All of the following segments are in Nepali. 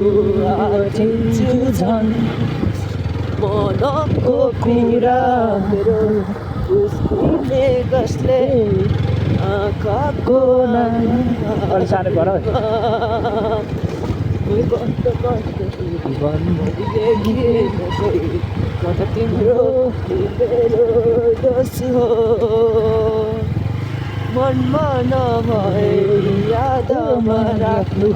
आउँछु झन् मनको कुरा मेरो बुझ्ने कसले आँखाको अलि सानो गर तिम्रो मेरो दोष हो मनमा नभए यादमा राख्नु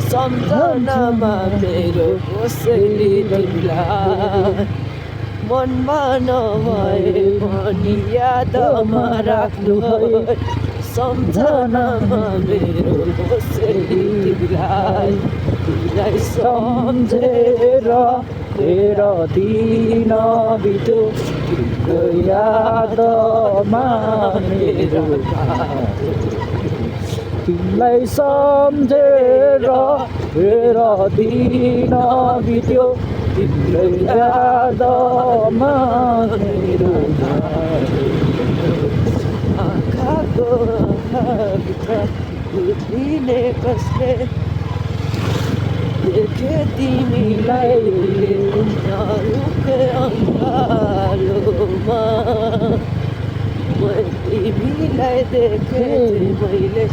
सम्झनामा मेरो कसैले तिमीलाई मनमा नभए पनि यादमा राख्नु सम्झनामा मेरो कसैले तिमीलाई सम्झेर तेरो दिन बित्यो तिम्रो यादमा मेरो तिमीलाई सम्झेर तेरो दिन बित्यो तिम्रो यादमा मेरो आँखाको भित्र बुझ्ने कसले देखे तिमीलाई अरूकै अँगालोमा तिमीलाई देखे मैले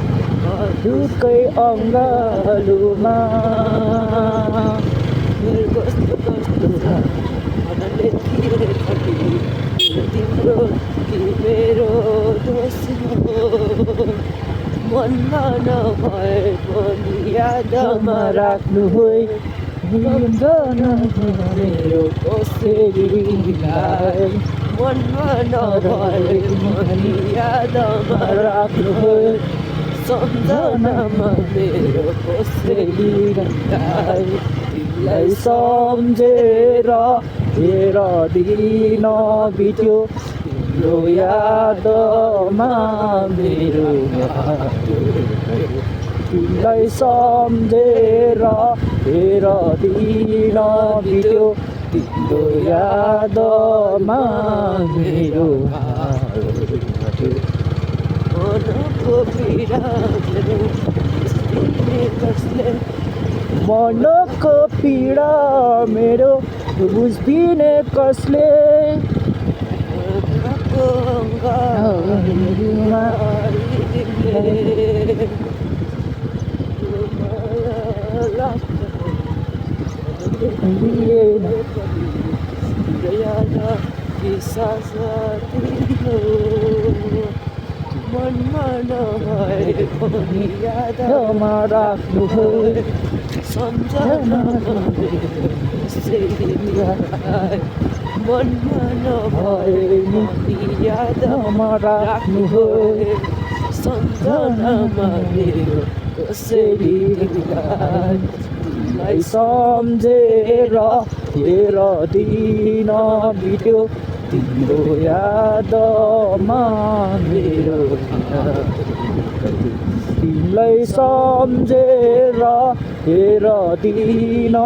अरूकै अँगालोमा कस्तो कस्तो छ मनले तिम्रो कि मेरो दोष हो मनमा नभए पनि यादमा राख्नु मेरो कसैलाई मनमा नभए पनि यादमा राख्नु सम्झनामा मेरो कसैलाई तिमीलाई सम्झेर तेरो दिन बित्यो तिम्रो यादमा मेरो तिमीलाई सम्झेर तेरो दिन बित्यो तिम्रो यादमा मेरो मनको पीडा कसले मनको पीडा मेरो बुझ्दिने कसले मनमा नभए पनि यादमा राख्नु सम्झनामा मनमा नभए पनि यादमा राख्नु सम्झनामा मेरो कसैलाई सम्झेर तेरो दिन बित्यो तिम्रो यादमा मेरो तिमीलाई सम्झेर तेरो दिन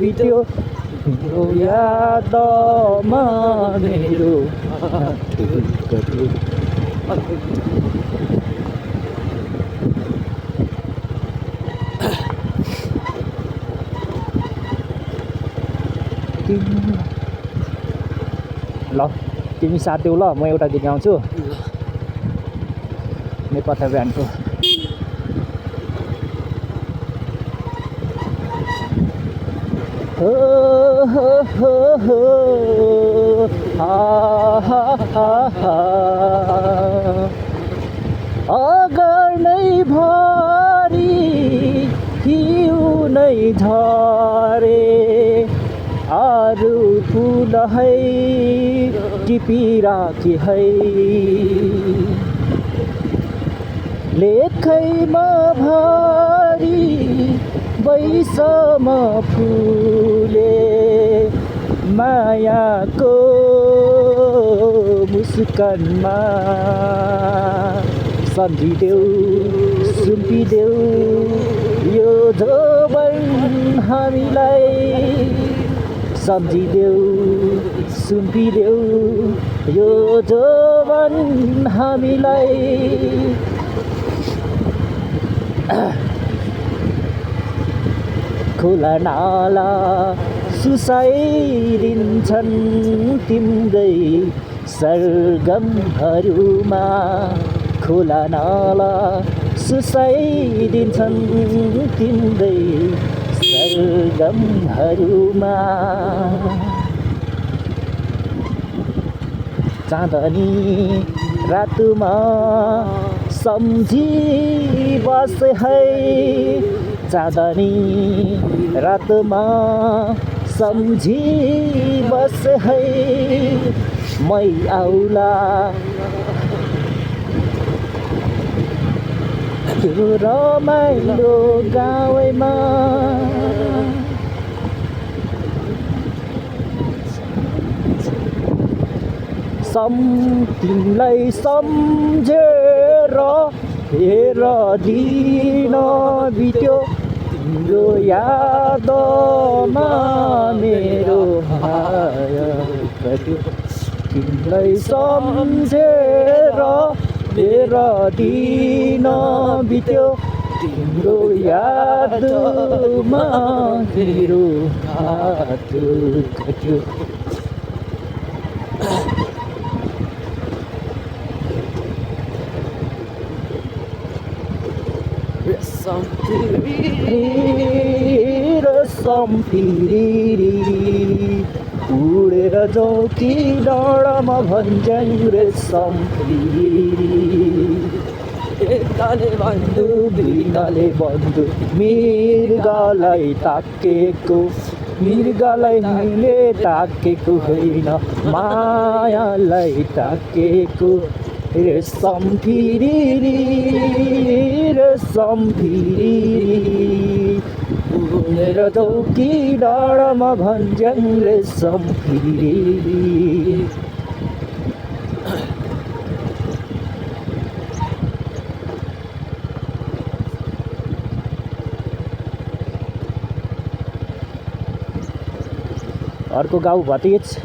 बित्यो तिम्रो यादमा मेरो ल तिमी साथ देऊ ल म एउटा गीत गाउँछु नेपथ्य ब्यान्डको हो हो हो हो हा हा हा हा अगर नै भरी हिउँ नै झरे आरु फुल है टिपिराखी है लेखैमा भरी बैसमा फुले मायाको मुस्कानमा सम्झिदेऊ सुम्पिदेऊ यो जोबन हामीलाई सम्झिदेऊ सुम्पिदेऊ यो जोबन हामीलाई खोला नाला सुसाइदिन्छन् तिम्रै सरगमहरूमा खोला नाला सुसाइदिन्छन् तिम्रै सरगमहरूमा चाँदनी रातमा सम्झी बसे है चाँदनी रातमा सम्झी बसे है मै आउला त्यो रमाइलो गाउँमा तिमीलाई सम्झेर हेर दिन बित्यो तिम्रो यादमा मेरो माया कट्यो तिमीलाई सम्झेर हेर दिन बित्यो तिम्रो यादमा मेरो हात कट्यो रसम फिरी उडेर जाउँ कि डाँडामा भन्छन् रेसम एकताले बन्धु बिनाले बन्धु मृगलाई ताकेको मृगलाई हामीले ताकेको होइन मायालाई ताकेको रेसम फिरी उडेर जाउँ कि डाँडामा भन्छन् रेसम फिरी अर्को गाउँ भतिज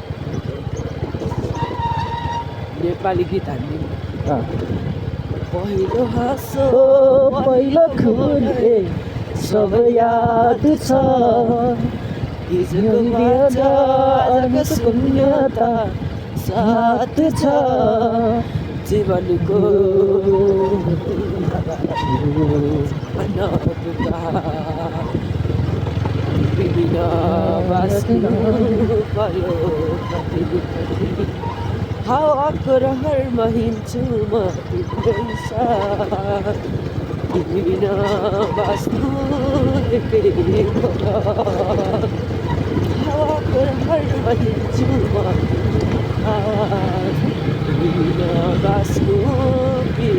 नेपाली गीत हान्ने पहिलो हाँसो पहिलो खुले सब याद छ हिजोको बाचा आजको शून्यता साथ छ जीवनको अनौठा बिना बाँच्नु पर्यो कति हावाको रहरमा हिँड्छु म तिम्रै साथ बिना बाँच्नु एकै हावाको रहरमा हिँड्छु म बिना बाँच्नु कि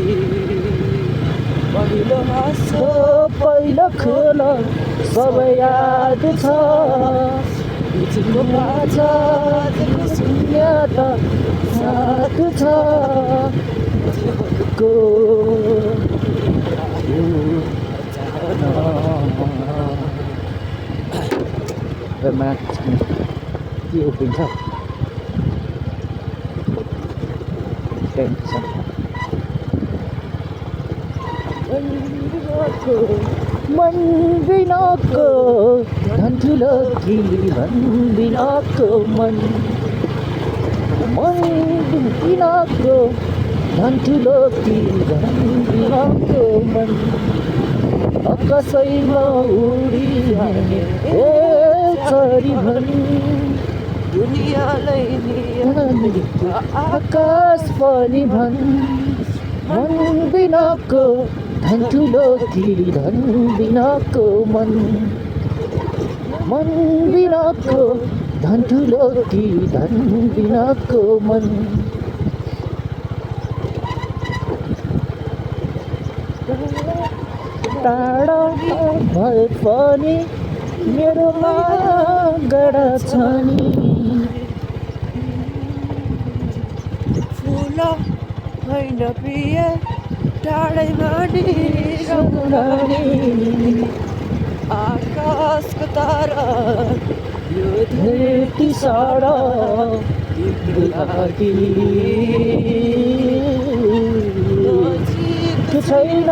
पहिलो हाँसो पहिलो खोला सबै याद छ हिजोको बाचा आजको शून्यता साथ छ को के उफ्रिन्छ टेन्सन मन बिनाको धन ठुलो कि मन बिनाको मन बिनाको धन ठुलो कि धन बिनाको मन कसैमा उडिहाल्ने छरी भन् दुनियाँलाई आकाश पनि भन् मन बिनाको धन ठुलो कि धन बिनाको मन बिनाको धन ठुलो कि धन बिनाको मन टाढा भए पनि मेरो मागडा छ नि फुल होइन प्रिय टाढैमा नि रमाउने आकाशको तारा यो धरती सारा तिम्रो लागि छैन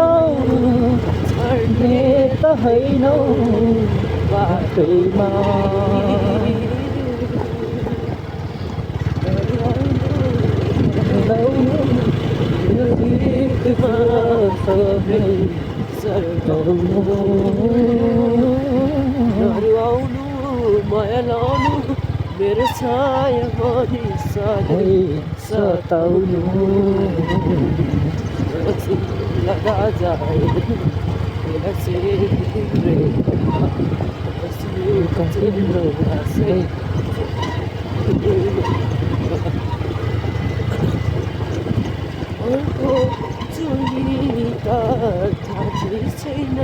छड्ने त होइन बाटैमा लाउनु यो गीतमा सबै सराउनु नरुवाउनु माया लाउनु मेरो छाया पनि सधैँ सताउनु लगा जाए छैन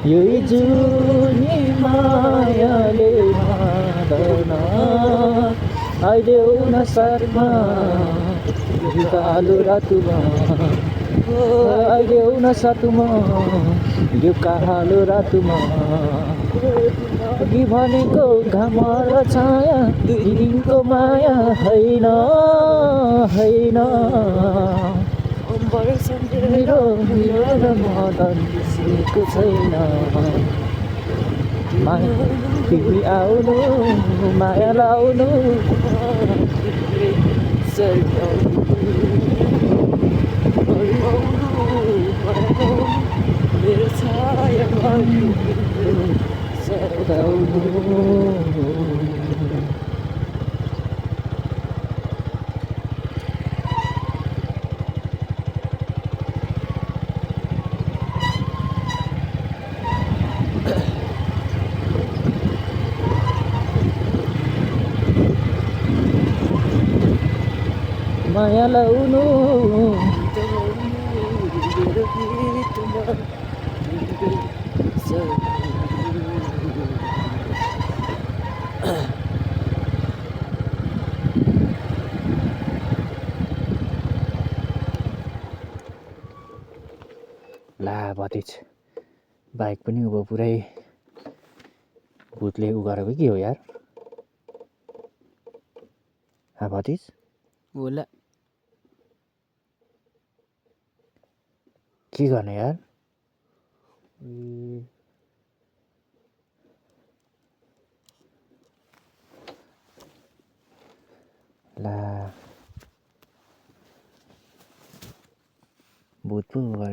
यही जुनी मायाले मादन आइदेऊ न साथमा कालो रातुमा आइदेऊ न साथमा यो कालो रातुमा अघि भनेको घाम र छाया दुई दिनको माया होइन होइन मेरो मिलन मदन बिर्सेको छैन तिमी आउनु माया लाउनु मेरो छाया माया लाउनु मेरो गीतमा ला भतिज बाइक पनि अब पुरै भूतले उ गरेको के हो यार भतिज होला के गर्ने यार ला भूत पो गरेको